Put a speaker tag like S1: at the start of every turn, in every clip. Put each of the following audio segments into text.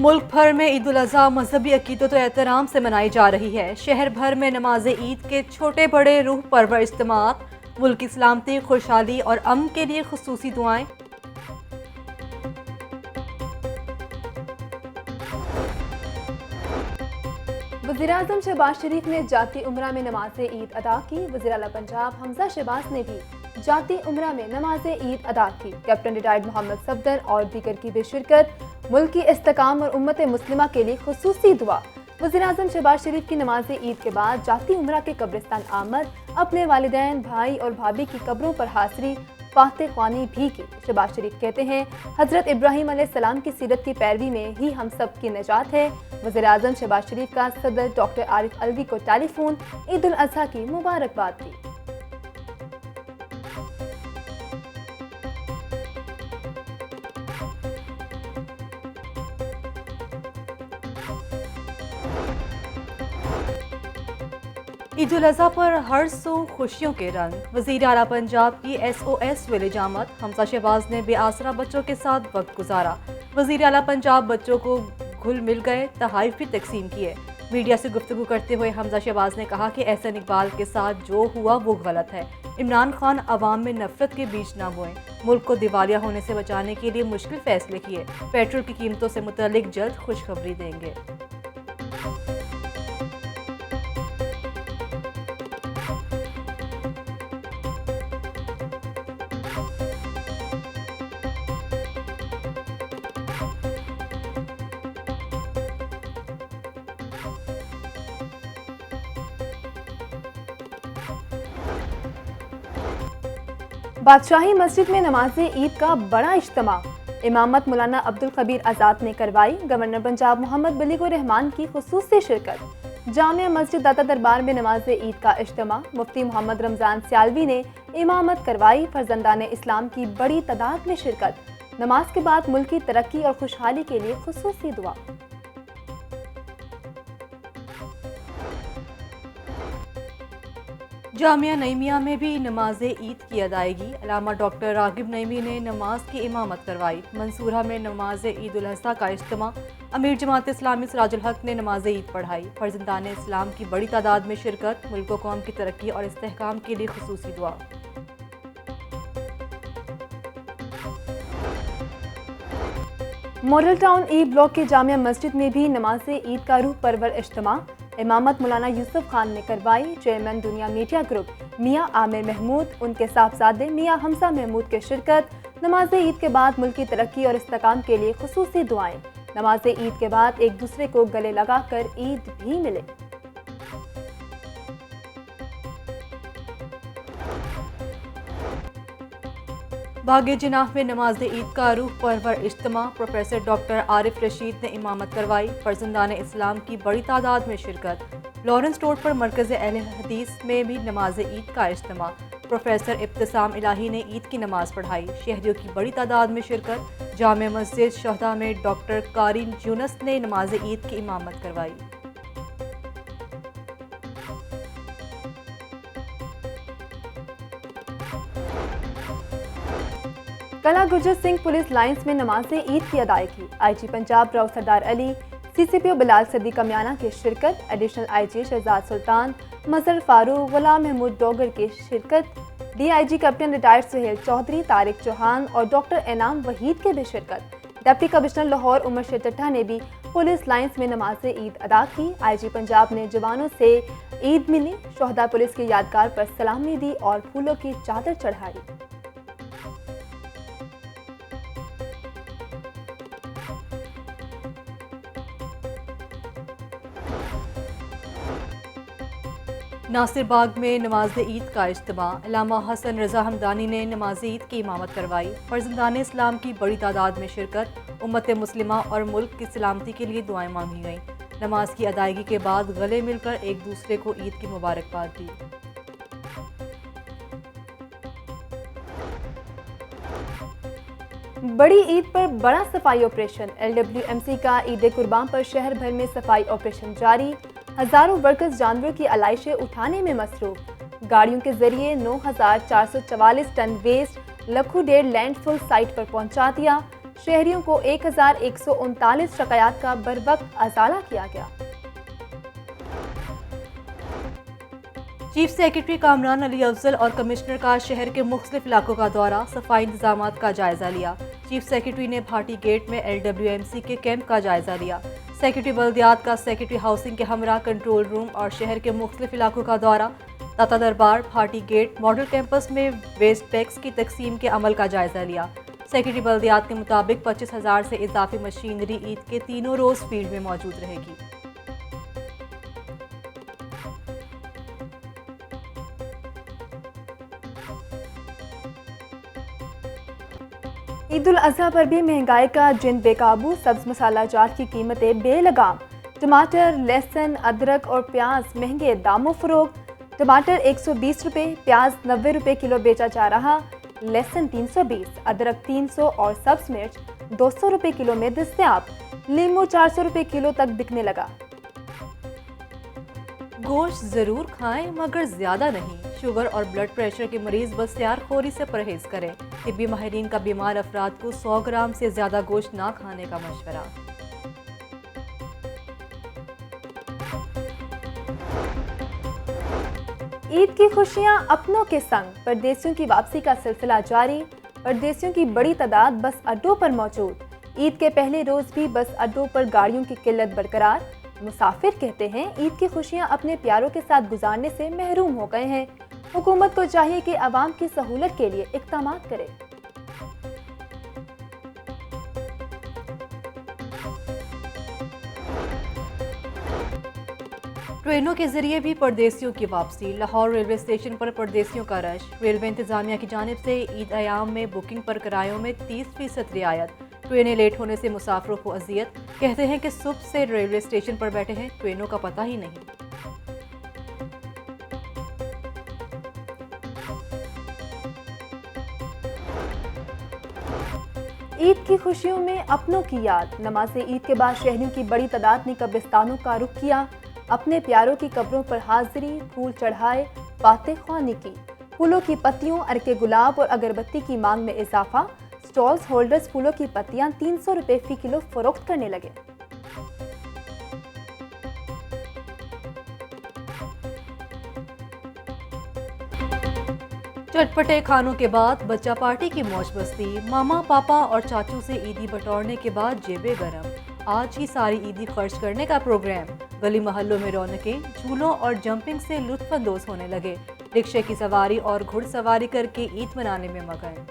S1: मुल्क भर में ईद उल अज़हा मजहबी अकीदत और एहतराम से मनाई जा रही है। शहर भर में नमाज ईद के छोटे बड़े रूह परवर इज्तिमात, मुल्क की सलामती, खुशहाली और अमन के लिए खुसूसी दुआएं।
S2: वज़ीर-ए-आज़म शहबाज शरीफ ने जाती उम्रा में नमाज ईद अदा की। वज़ीर आला पंजाब हमजा शहबाज ने भी जाती उम्रा में नमाज ईद अदा की। कैप्टन रिटायर्ड मोहम्मद सफदर और दीगर की भी शिरकत। मुल्क की इस्तेकाम और उम्मत मुस्लिमा के लिए खुसूसी दुआ। वज़ीर-ए-आज़म शहबाज शरीफ की नमाज ईद के बाद जाती उम्रा के कब्रिस्तान आमद, अपने वालिदैन, भाई और भाभी की कब्रों पर हाज़री, फातह ख्वानी भी की। शहबाज शरीफ कहते हैं, हज़रत इब्राहीम अलैहिस्सलाम की सीरत की पैरवी में ही हम सब की निजात है। वज़ीर-ए-आज़म शहबाज शरीफ का सदर डॉक्टर आरिफ अलवी को टेलीफोन ईद उल अज़हा की मुबारकबाद दी।
S1: ईद उल अज़हा पर हर सू खुशियों के रंग। वज़ीर आला पंजाब की SOS विलेज आमद। हमजा शहबाज ने बेआसरा बच्चों के साथ वक्त गुजारा। वज़ीर आला पंजाब बच्चों को घुल मिल गए, तहाइफ भी तकसीम किए। मीडिया से गुफ्तगू करते हुए हमजा शहबाज ने कहा कि एहसन इकबाल के साथ जो हुआ वो गलत है। इमरान खान अवाम में नफरत के बीज ना बोएं। मुल्क को दिवालिया होने से बचाने के लिए मुश्किल फैसले किए। पेट्रोल की कीमतों से मुतल्लिक जल्द खुशखबरी देंगे।
S2: बादशाही मस्जिद में नमाज ईद का बड़ा इज्तिमा। इमामत मौलाना अब्दुल खबीर आज़ाद ने करवाई। गवर्नर पंजाब मोहम्मद बलीगुर रहमान की खुसूसी शिरकत। जामिया मस्जिद दाता दरबार में नमाज ईद का इज्तिमा। मुफ्ती मोहम्मद रमजान सियालवी ने इमामत करवाई। फर्जंदान इस्लाम की बड़ी तादाद में शिरकत। नमाज के बाद मुल्क की तरक्की और खुशहाली के लिए खुसूसी दुआ।
S1: जामिया नईमिया में भी नमाज ईद की अदायगी। अल्लामा डॉक्टर रागिब नईमी ने नमाज की इमामत करवाई। मंसूरा में नमाज ईद उल अज़हा का इज्तिमा। अमीर जमात इस्लामी सिराजुल हक ने नमाज ईद पढ़ाई। फर्जंदान इस्लाम की बड़ी तादाद में शिरकत। मुल्क व कौम की तरक्की और इस्तेहकाम के लिए खुसूसी दुआ।
S2: मॉडल टाउन ई ब्लॉक के जामिया मस्जिद में भी नमाज ईद का रूह परवर इज्तिमा। इमामत मौलाना यूसुफ खान ने करवाई। चेयरमैन दुनिया मीडिया ग्रुप मियाँ आमिर महमूद, उनके साहबजादे मियाँ हमजा महमूद के शिरकत। नमाज ईद के बाद मुल्क की तरक्की और इस्तेकाम के लिए खुसूसी दुआएं। नमाज ईद के बाद एक दूसरे को गले लगाकर ईद भी मिले।
S1: बागे जिनाह में नमाज ईद का रूह परवर इज्तिमा। प्रोफेसर डॉक्टर आरिफ रशीद ने इमामत करवाई। फर्जंदान इस्लाम की बड़ी तादाद में शिरकत। लॉरेंस रोड पर मरकज़ अहले हदीस में भी नमाज ईद का इज्तिमा। प्रोफेसर इब्तिसाम इलाही ने ईद की नमाज पढ़ाई। शहरियों की बड़ी तादाद में शिरकत। जामे मस्जिद शहदा में डॉक्टर कारिन यूनस ने नमाज ईद की इमामत करवाई।
S2: कला गुरजर सिंह पुलिस लाइंस में नमाज ईद की अदायगी। IG पंजाब राव सरदार अली, CCPO बिलाल सदी कमियाना की शिरकत। एडिशनल IG शहजाद सुल्तान, मजहर फारूक, गुलाम महमूद डोगर की शिरकत। DIG captain retired Suhail Chaudhry, Tariq Chauhan और डॉक्टर एनाम वहीद के भी शिरकत। डिप्टी कमिश्नर लाहौर उमर शेर ने भी पुलिस लाइंस में नमाज ईद अदा की। IG पंजाब ने जवानों से ईद मिली, शोहदा पुलिस की यादगार पर सलामी दी और फूलों की चादर चढ़ाई।
S1: नासिर बाग में नमाज ईद का इज्तिमा। अल्लामा हसन रजा हमदानी ने नमाज ईद की इमामत करवाई। फर्जंदान इस्लाम की बड़ी तादाद में शिरकत। उम्मत मुस्लिमा और मुल्क की सलामती के लिए दुआएं मांगी गईं। नमाज की अदायगी के बाद गले मिलकर एक दूसरे को ईद की मुबारकबाद दी।
S2: बड़ी ईद पर बड़ा सफाई ऑपरेशन। LWMC का ईद कुर्बान पर शहर भर में सफाई ऑपरेशन जारी। हजारों वर्कर्स जानवरों की आलाइशें उठाने में मसरूफ। गाड़ियों के जरिए 9444 टन वेस्ट लखू डेढ़ लैंडफुल साइट पर पहुंचा दिया। शहरियों को 1139 शिकायत का बरवक्त अजाला किया गया।
S1: चीफ सेक्रेटरी कामरान अली अफजल और कमिश्नर का शहर के मुख्तलिफ इलाकों का दौरा, सफाई इंतजामात का जायजा लिया। चीफ सेक्रेटरी ने भाटी गेट में LWMC के कैंप का जायजा लिया। सेक्रेटरी बल्दियात का सेक्रेटरी हाउसिंग के हमरा कंट्रोल रूम और शहर के मुख्तलिफ इलाकों का दौरा, दाता दरबार, भाटी गेट, मॉडल कैंपस में वेस्ट टैक्स की तकसीम के अमल का जायजा लिया। सेक्रेटरी बल्दियात के मुताबिक 25,000 से इजाफी मशीनरी ईद के तीनों रोज फील्ड में मौजूद रहेगी।
S2: ईद उल अजहा पर भी महंगाई का जिन बेकाबू, सब्ज मसाला जात की कीमतें बेलगाम। टमाटर, लहसुन, अदरक और प्याज महंगे दामों फरोख्त। टमाटर 120 रुपये, प्याज 90 रुपये किलो बेचा जा रहा। लहसुन 320, अदरक 300 और सब्ज मिर्च 200 रुपये किलो में दस्तयाब। लीमू 400 रुपये किलो तक बिकने लगा।
S1: गोश्त जरूर खाएं मगर ज्यादा नहीं। शुगर और ब्लड प्रेशर के मरीज बख्तियारखोरी से परहेज करें। तिब्बी माहिरीन का बीमार अफराद को 100 ग्राम से ज्यादा गोश्त ना खाने का मशवरा।
S2: ईद की खुशियां अपनों के संग, परदेसियों की वापसी का सिलसिला जारी। परदेसियों की बड़ी तादाद बस अड्डों पर मौजूद। ईद के पहले रोज भी बस अड्डों पर गाड़ियों की किल्लत बरकरार। मुसाफिर कहते हैं ईद की खुशियां अपने प्यारों के साथ गुजारने से महरूम हो गए हैं। हुकूमत को चाहिए कि आवाम की सहूलत के लिए इक़दाम करे।
S1: ट्रेनों के जरिए भी परदेसियों की वापसी। लाहौर रेलवे स्टेशन पर परदेसियों का रश। रेलवे इंतजामिया की जानिब से ईद अयाम में बुकिंग पर किरायों में 30% रियायत। ट्रेनें लेट होने से मुसाफिरों को अजियत। कहते हैं कि सुबह से रेलवे स्टेशन पर बैठे हैं, ट्रेनों का पता ही नहीं।
S2: ईद की खुशियों में अपनों की याद। नमाज ईद के बाद शहरियों की बड़ी तादाद ने कब्रिस्तानों का रुख किया। अपने प्यारों की कब्रों पर हाजिरी, फूल चढ़ाए, फातिह ख्वानी की। फूलों की पत्तियों, अरके गुलाब और अगरबत्ती की मांग में इजाफा। स्टॉल्स होल्डर्स फूलों की पत्तियां 300 रुपये फी किलो फरोख्त करने लगे।
S1: चटपटे खानों के बाद बच्चा पार्टी की मौज मस्ती। मामा, पापा और चाचू से ईदी बटोरने के बाद जेबें गरम। आज ही सारी ईदी खर्च करने का प्रोग्राम। गली मोहल्लों में रौनकें, झूलों और जंपिंग से लुत्फानंदोज होने लगे। रिक्शे की सवारी और घुड़सवारी करके ईद मनाने में मगन।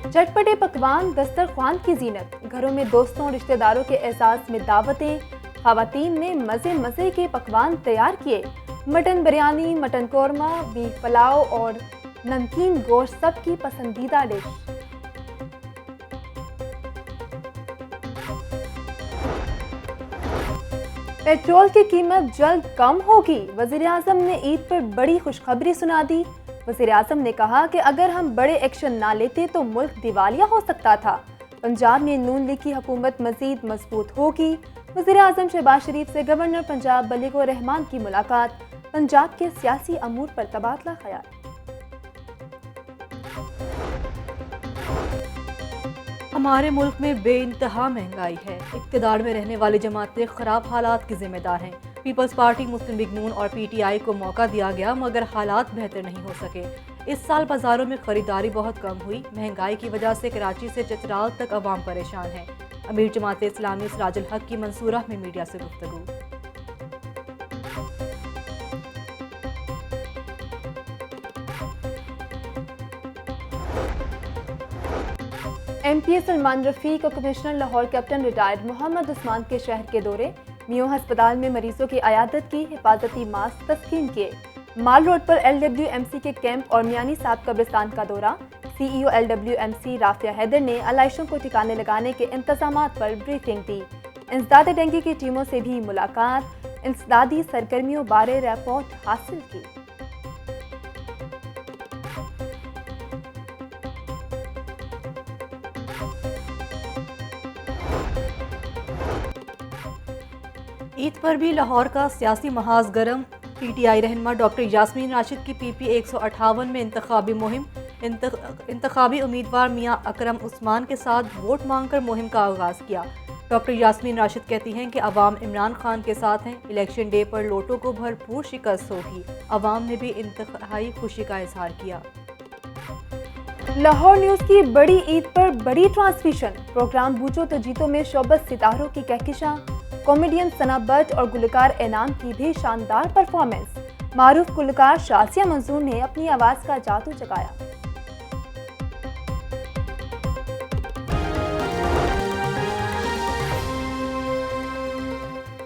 S2: चटपटे पकवान, दस्तरख्वान की जीनत। घरों में दोस्तों और रिश्तेदारों के एहसास में दावतें। खवातीन ने मज़े मज़े के पकवान तैयार किए। Mutton biryani, mutton korma, beef pulao और नमकीन गोश्त सबकी पसंदीदा डिश। पेट्रोल की कीमत जल्द कम होगी। वज़ीर आज़म ने ईद पर बड़ी खुशखबरी सुना दी। वज़ीर आज़म ने कहा कि अगर हम बड़े एक्शन ना लेते तो मुल्क दिवालिया हो सकता था। पंजाब में नून लीग की हुकूमत मज़ीद मजबूत होगी। वज़ीर आज़म शहबाज शरीफ से गवर्नर पंजाब बलीगो रहमान की मुलाकात। पंजाब के सियासी अमूर पर तबादला ख्याल।
S1: हमारे मुल्क में बेइंतहा महंगाई है। इक़्तिदार में रहने वाली जमातें खराब हालात की जिम्मेदार हैं। पीपल्स पार्टी, मुस्लिम लीग नून और PTI को मौका दिया गया मगर हालात बेहतर नहीं हो सके। इस साल बाजारों में खरीदारी बहुत कम हुई। महंगाई की वजह से कराची से चतराल तक अवाम परेशान है। अमीर जमात इस्लामी सिराजुल हक की मंसूरा में मीडिया से गुफ्तगू।
S2: MPA सलमान रफीक और commissioner Lahore captain retired Mohammad Usman के शहर के दौरे। मियो अस्पताल में मरीजों की अयादत की। हिफाजती मास्क तस्कीम किए। माल रोड पर LWMC के कैंप और मियानी साहब कब्रिस्तान का दौरा। CEO LWMC राफिया हैदर ने आलाइशों को ठिकाने लगाने के इंतजामात पर ब्रीफिंग दी। इंसदाद डेंगू की टीमों से भी मुलाकात। इंसदादी सरगर्मियों बारे रिपोर्ट हासिल की।
S1: ईद पर भी लाहौर का सियासी महाज गर्म। PTI रहनुमा डॉक्टर यास्मीन राशिद की PP 158 में इंतखाबी मुहिम। इंतखाबी उम्मीदवार मियां अकरम उस्मान के साथ वोट मांगकर मुहिम का आगाज़ किया। डॉक्टर यास्मीन राशिद कहती हैं कि अवाम इमरान खान के साथ हैं। इलेक्शन डे पर लोटों को भरपूर शिकस्त होगी। अवाम ने भी इंतहाई खुशी का इजहार किया।
S2: लाहौर न्यूज़ की बड़ी ईद पर बड़ी ट्रांसमिशन। प्रोग्राम बूझो तो जीतो में शोबत सितारों की कहकशां, कॉमेडियन सना भट्ट और गुलकार एनाम की भी शानदार परफॉर्मेंस। मारूफ गुलकार शासिया मंजूर ने अपनी आवाज़ का जादू जगाया।